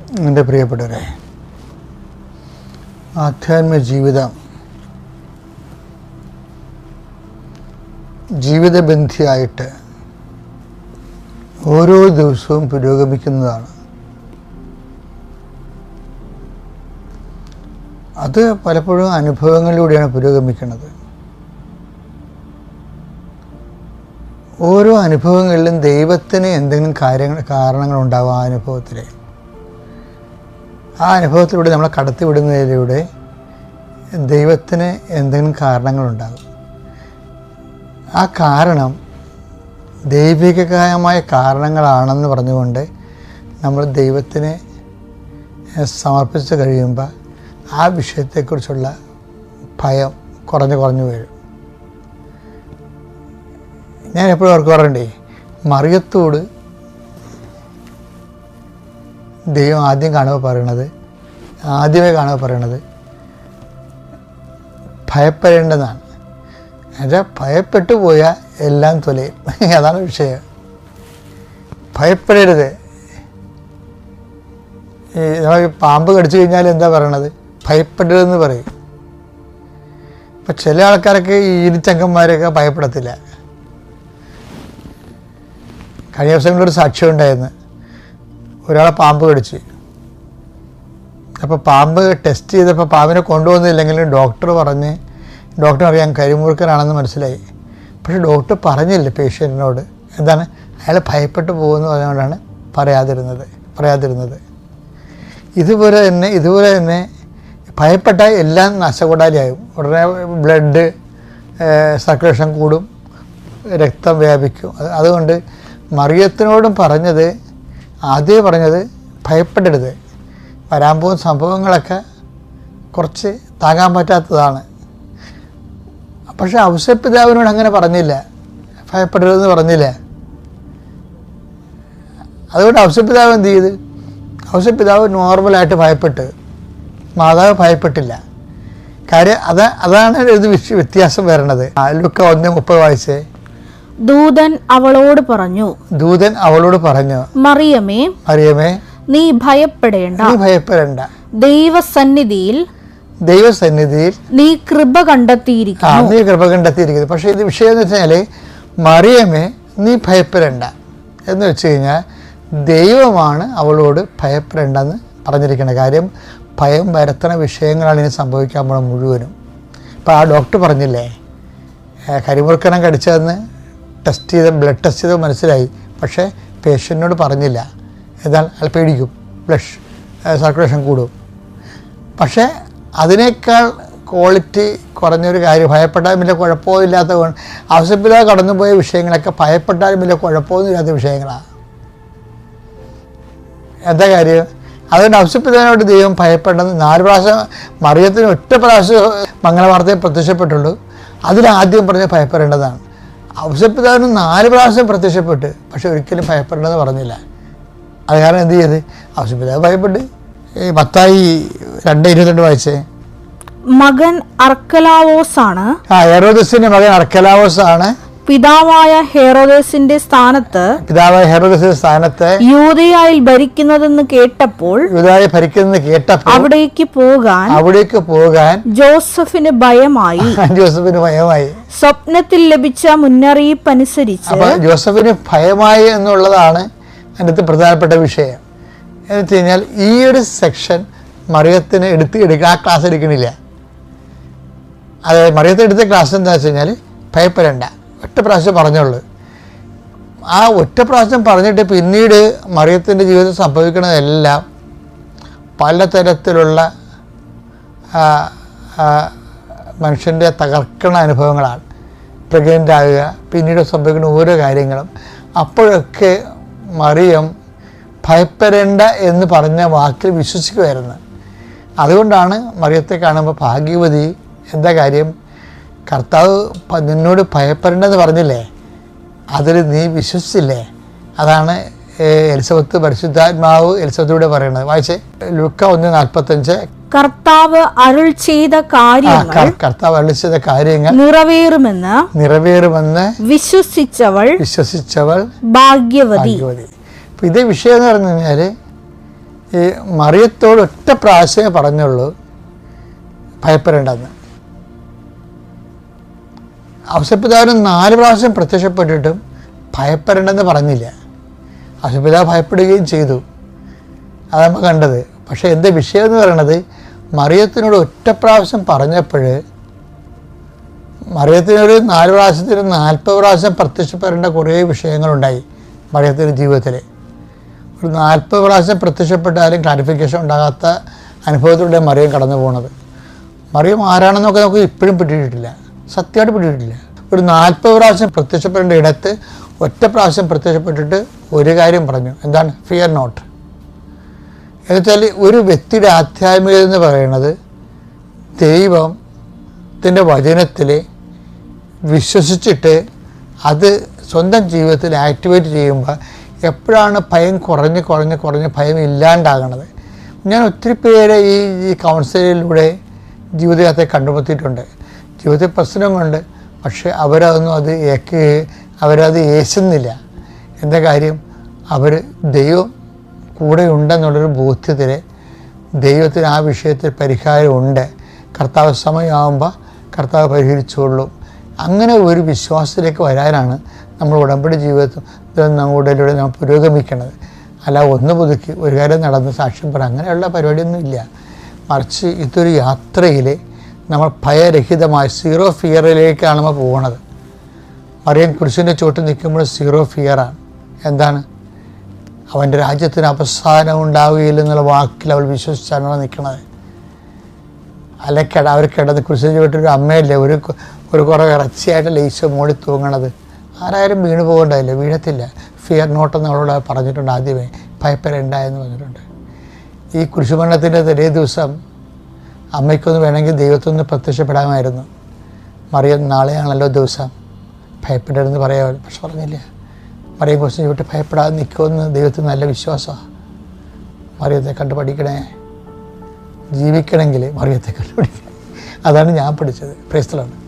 എൻ്റെ പ്രിയപ്പെട്ടവരെ, ആധ്യാത്മിക ജീവിതം ജീവിതബന്ധിയായിട്ട് ഓരോ ദിവസവും പുരോഗമിക്കുന്നതാണ്. അത് പലപ്പോഴും അനുഭവങ്ങളിലൂടെയാണ് പുരോഗമിക്കുന്നത്. ഓരോ അനുഭവങ്ങളിലും ദൈവത്തിന് എന്തെങ്കിലും കാരണങ്ങളുണ്ടാവും. ആ അനുഭവത്തിലൂടെ നമ്മളെ കടത്തിവിടുന്നതിലൂടെ ദൈവത്തിന് എന്തെങ്കിലും കാരണങ്ങളുണ്ടാകും. ആ കാരണം ദൈവികമായ കാരണങ്ങളാണെന്ന് പറഞ്ഞുകൊണ്ട് നമ്മൾ ദൈവത്തിന് സമർപ്പിച്ച് കഴിയുമ്പോൾ ആ വിഷയത്തെക്കുറിച്ചുള്ള ഭയം കുറഞ്ഞു വരും. ഞാൻ എപ്പോഴും ഓർക്കാറുണ്ടേ, മറിയത്തോട് ദൈവം ആദ്യമേ കാണുമ്പോൾ പറയണത് ഭയപ്പെടേണ്ടതാണ്. എന്നുവെച്ചാൽ ഭയപ്പെട്ടു പോയാൽ എല്ലാം തൊലയും. അതാണ് വിഷയം. ഭയപ്പെടരുത്. നമ്മൾ പാമ്പ് കടിച്ചു കഴിഞ്ഞാൽ എന്താ പറയണത്? ഭയപ്പെടരുതെന്ന് പറയും. ഇപ്പം ചില ആൾക്കാരൊക്കെ ഈ ഇരിച്ചങ്കന്മാരൊക്കെ ഭയപ്പെടത്തില്ല. കഴിഞ്ഞ ദിവസങ്ങളൊരു സാക്ഷ്യം ഉണ്ടായിരുന്നു. ഒരാളെ പാമ്പ് കടിച്ച്, അപ്പോൾ പാമ്പ് ടെസ്റ്റ് ചെയ്തപ്പോൾ പാമ്പിനെ കൊണ്ടുവന്നില്ലെങ്കിലും ഡോക്ടർ അറിയാൻ കരിമുറുക്കനാണെന്ന് മനസ്സിലായി. പക്ഷെ ഡോക്ടർ പറഞ്ഞില്ല പേഷ്യൻറ്റിനോട്. എന്താണ്? അയാൾ ഭയപ്പെട്ടു പോകുമെന്ന് പറഞ്ഞുകൊണ്ടാണ് പറയാതിരുന്നത്. ഇതുപോലെ തന്നെ ഭയപ്പെട്ടാൽ എല്ലാം നശകൂടാലിയാകും. ഉടനെ ബ്ലഡ് സർക്കുലേഷൻ കൂടും, രക്തം വ്യാപിക്കും. അതുകൊണ്ട് മറിയത്തിനോടും ആദ്യമേ പറഞ്ഞത് ഭയപ്പെടരുത്. വരാൻ പോകുന്ന സംഭവങ്ങളൊക്കെ കുറച്ച് താങ്ങാൻ പറ്റാത്തതാണ്. പക്ഷെ ഔസേപ്പിതാവിനോട് അങ്ങനെ പറഞ്ഞില്ല, ഭയപ്പെടരുതെന്ന് പറഞ്ഞില്ല. അതുകൊണ്ട് ഔസേപ്പിതാവ് എന്ത് ചെയ്ത്? ഔസേപ്പിതാവ് നോർമലായിട്ട് ഭയപ്പെട്ട്, മാതാവ് ഭയപ്പെട്ടില്ല. കാര്യം അതാണ് ഇത് വ്യത്യാസം വരണത്. ലൂക്ക 1:30 വായിച്ചേ. ദൂതൻ അവളോട് പറഞ്ഞു, മറിയമേ, നീ ഭയപ്പെടേണ്ട. ദൈവസന്നിധിയിൽ നീ കൃപ കണ്ടെത്തിയിരിക്കുന്നു. പക്ഷേ ഇത് വിഷയം എന്ന് വെച്ചാൽ, മറിയമേ നീ ഭയപ്പെടേണ്ട എന്ന് വെച്ച് കഴിഞ്ഞാൽ ദൈവമാണ് അവളോട് ഭയപ്പെടേണ്ടെന്ന് പറഞ്ഞിരിക്കുന്ന കാര്യം. ഭയം വരുത്തണ വിഷയങ്ങളാണ് ഇനി സംഭവിക്കാൻ പോണ മുഴുവനും. ഇപ്പോൾ ആ ഡോക്ടർ പറഞ്ഞില്ലേ, കരിമുറുക്കനം കടിച്ചതെന്ന് ബ്ലഡ് ടെസ്റ്റ് ചെയ്ത് മനസ്സിലായി. പക്ഷേ പേഷ്യൻറ്റിനോട് പറഞ്ഞില്ല. എന്നാൽ അയാൾ പേടിക്കും, ബ്ലഡ് സർക്കുലേഷൻ കൂടും. പക്ഷേ അതിനേക്കാൾ ക്വാളിറ്റി കുറഞ്ഞൊരു കാര്യം, ഭയപ്പെട്ടാലും വലിയ കുഴപ്പമില്ലാത്ത ഔസേപ്പിതാവ് കടന്നുപോയ വിഷയങ്ങളൊക്കെ ഭയപ്പെട്ടാലും വലിയ കുഴപ്പമൊന്നുമില്ലാത്ത വിഷയങ്ങളാണ്. എന്താ കാര്യം? അതുകൊണ്ട് ഔസേപ്പിതാവിനോട് ദൈവം ഭയപ്പെടേണ്ടത് 4 പ്രാവശ്യം, മറിയത്തിന് 1 പ്രാവശ്യം മംഗളവാർത്തയിൽ പ്രത്യക്ഷപ്പെട്ടുള്ളൂ. അതിലാദ്യം പറഞ്ഞ് ഭയപ്പെടേണ്ടതാണ്. ഔസേപ്പിതാവിന് 4 പ്രാവശ്യം പ്രത്യക്ഷപ്പെട്ട്, പക്ഷെ ഒരിക്കലും ഭയപ്പെടേണ്ടെന്ന് പറഞ്ഞില്ല. അത് കാരണം എന്ത് ചെയ്ത്? ഔസേപ്പിതാവ് ഭയപ്പെട്ട്. മത്തായി 2:22 വായിച്ചേ. മകൻ അർക്കലാവോസാണ്. ഹെറോദസിന്റെ മകൻ അർക്കലാവോസാണ് പിതാവായ ഹെറോദേസിന്റെ സ്ഥാനത്ത് യൂദയായിൽ ഭരിക്കുന്നതെന്ന് കേട്ടപ്പോൾ അവിടേക്ക് പോകാൻ ജോസഫിന് ഭയമായി. സ്വപ്നത്തിൽ ലഭിച്ച മുന്നറിയിപ്പ് അനുസരിച്ച് ജോസഫിന് ഭയമായി എന്നുള്ളതാണ് അതിനകത്ത് പ്രധാനപ്പെട്ട വിഷയം. എന്ന് വെച്ച് കഴിഞ്ഞാൽ ഈ ഒരു സെക്ഷൻ മറിയത്തിന് ആ ക്ലാസ് എടുക്കണില്ല. അതായത് മറിയത്തിന് എടുത്ത ക്ലാസ് എന്താ വെച്ച് കഴിഞ്ഞാൽ ഭയപ്പെടേണ്ട, 1 പ്രാവശ്യം പറഞ്ഞുള്ളൂ. ആ 1 പ്രാവശ്യം പറഞ്ഞിട്ട് പിന്നീട് മറിയത്തിൻ്റെ ജീവിതത്തിൽ സംഭവിക്കുന്നതെല്ലാം പലതരത്തിലുള്ള മനുഷ്യൻ്റെ തകർക്കണ അനുഭവങ്ങളാണ്. പ്രഗ്നൻ്റ് ആകുക, പിന്നീട് സംഭവിക്കുന്ന ഓരോ കാര്യങ്ങളും. അപ്പോഴൊക്കെ മറിയം ഭയപ്പെടേണ്ട എന്ന് പറഞ്ഞ വാക്കിൽ വിശ്വസിക്കുമായിരുന്നു. അതുകൊണ്ടാണ് മറിയത്തെ കാണുമ്പോൾ ഭാഗ്യവതി. എന്താ കാര്യം? കർത്താവ് നിന്നോട് ഭയപ്പെടേണ്ടെന്ന് പറഞ്ഞില്ലേ, അതിൽ നീ വിശ്വസിച്ചില്ലേ. അതാണ് പരിശുദ്ധാത്മാവ് എലിസബത്തിലൂടെ പറയുന്നത്. വായിച്ചേ, ലൂക്ക 1:45. കർത്താവ് അരുൾ ചെയ്ത കാര്യങ്ങൾ നിറവേറുമെന്ന് വിശ്വസിച്ചവൾ ഭാഗ്യവതി. ഇതേ വിഷയം എന്ന് പറഞ്ഞു കഴിഞ്ഞാൽ ഈ മറിയത്തോട് ഒറ്റ പ്രാവശ്യമേ പറഞ്ഞുള്ളൂ ഭയപ്പെടേണ്ടെന്ന്. ഔസേപ്പിതാവിന് 4 പ്രാവശ്യം പ്രത്യക്ഷപ്പെട്ടിട്ടും ഭയപ്പെടേണ്ടെന്ന് പറഞ്ഞില്ല. ഔസേപ്പിതാവ് ഭയപ്പെടുകയും ചെയ്തു, അത് നമ്മൾ കണ്ടത്. പക്ഷേ എൻ്റെ വിഷയം എന്ന് പറയണത്, മറിയത്തിനോട് ഒറ്റ പ്രാവശ്യം പറഞ്ഞപ്പോൾ മറിയത്തിനൊരു 4 പ്രാവശ്യത്തിന് 40 പ്രാവശ്യം പ്രത്യക്ഷപ്പെടേണ്ട കുറേ വിഷയങ്ങളുണ്ടായി മറിയത്തിൻ്റെ ജീവിതത്തിൽ. ഒരു 40 പ്രാവശ്യം പ്രത്യക്ഷപ്പെട്ടാലും ക്ലാരിഫിക്കേഷൻ ഉണ്ടാകാത്ത അനുഭവത്തിലൂടെ മറിയം കടന്നു പോകുന്നത്. മറിയം ആരാണെന്നൊക്കെ നമുക്ക് ഇപ്പോഴും പിടിയിട്ടില്ല, സത്യമായിട്ട് പിടിയിട്ടില്ല. ഒരു 40 പ്രാവശ്യം പ്രത്യക്ഷപ്പെടേണ്ട ഇടത്ത് ഒറ്റ പ്രാവശ്യം പ്രത്യക്ഷപ്പെട്ടിട്ട് ഒരു കാര്യം പറഞ്ഞു. എന്താണ്? Fear not. എന്നുവെച്ചാൽ ഒരു വ്യക്തിയുടെ ആധ്യാത്മികത എന്ന് പറയുന്നത് ദൈവത്തിൻ്റെ വചനത്തിൽ വിശ്വസിച്ചിട്ട് അത് സ്വന്തം ജീവിതത്തിൽ ആക്ടിവേറ്റ് ചെയ്യുമ്പോൾ എപ്പോഴാണ് ഭയം കുറഞ്ഞ് ഭയം ഇല്ലാണ്ടാകണത്. ഞാൻ ഒത്തിരി പേരെ ഈ കൗൺസിലിലൂടെ ജീവിതത്തെ കണ്ടുമുട്ടിയിട്ടുണ്ട്. ജീവിതത്തിൽ പ്രശ്നമുണ്ട്, പക്ഷേ അവരത് ഏശുന്നില്ല. എന്താ കാര്യം? അവർ ദൈവം കൂടെ ഉണ്ടെന്നുള്ളൊരു ബോധ്യത്തിൽ ദൈവത്തിന് ആ വിഷയത്തിൽ പരിഹാരമുണ്ട്. കർത്താവ് സമയമാകുമ്പോൾ കർത്താവ് പരിഹരിച്ചുകൊള്ളും. അങ്ങനെ ഒരു വിശ്വാസത്തിലേക്ക് വരാനാണ് നമ്മൾ ഉടമ്പടി ജീവിതത്തിൽ നമ്മളിലൂടെ നമ്മൾ പുരോഗമിക്കുന്നത്. അല്ല ഒന്ന് പുതുക്കി ഒരു കാര്യം നടന്ന് സാക്ഷ്യം പറയാം, അങ്ങനെയുള്ള പരിപാടിയൊന്നുമില്ല. മറിച്ച് ഇതൊരു യാത്രയിൽ നമ്മൾ ഭയരഹിതമായി 0 ഫിയറിലേക്കാണ് നമ്മൾ പോകുന്നത്. മറിയം കുരിശിൻ്റെ ചുവട്ടിൽ നിൽക്കുമ്പോൾ 0 ഫിയറാണ്. എന്താണ്? അവൻ്റെ രാജ്യത്തിന് അവസാനം ഉണ്ടാവുകയില്ലെന്നുള്ള വാക്കിൽ അവൾ വിശ്വസിച്ചാണ് നിൽക്കുന്നത്. അല്ല അവർ കിടന്ന് കുരിശിന് ചുവട്ടൊരു അമ്മയല്ലേ, ഒരു കുറേ ഇറച്ചിയായിട്ടല്ലേ ഈശോ മോളിൽ തൂങ്ങണത്. ആരായാലും വീണ് പോകേണ്ടതില്ല, വീഴത്തില്ല. ഫിയർ നോട്ടെന്ന് അവളോട് പറഞ്ഞിട്ടുണ്ട്. ആദ്യമേ ഭയപ്പെടേണ്ട എന്ന് പറഞ്ഞിട്ടുണ്ട്. ഈ കുരിശുമരണത്തിൻ്റെ തലേ ദിവസം അമ്മയ്ക്കൊന്ന് വേണമെങ്കിൽ ദൈവത്തൊന്ന് പ്രത്യക്ഷപ്പെടാമായിരുന്നു. മറിയം നാളെയാണല്ലോ ദിവസം, ഭയപ്പെടരുതെന്ന് പറയാമല്ലോ. പക്ഷെ പറഞ്ഞില്ല. മറിയം കുറിച്ച് വിട്ട് ഭയപ്പെടാതെ നിൽക്കുമെന്ന് ദൈവത്തിന് നല്ല വിശ്വാസമാണ്. മറിയത്തെ കണ്ടു പഠിക്കണേ, ജീവിക്കണമെങ്കിൽ മറിയത്തെ കണ്ടു പഠിക്കണം. അതാണ് ഞാൻ പഠിച്ചത്. Praise the Lord.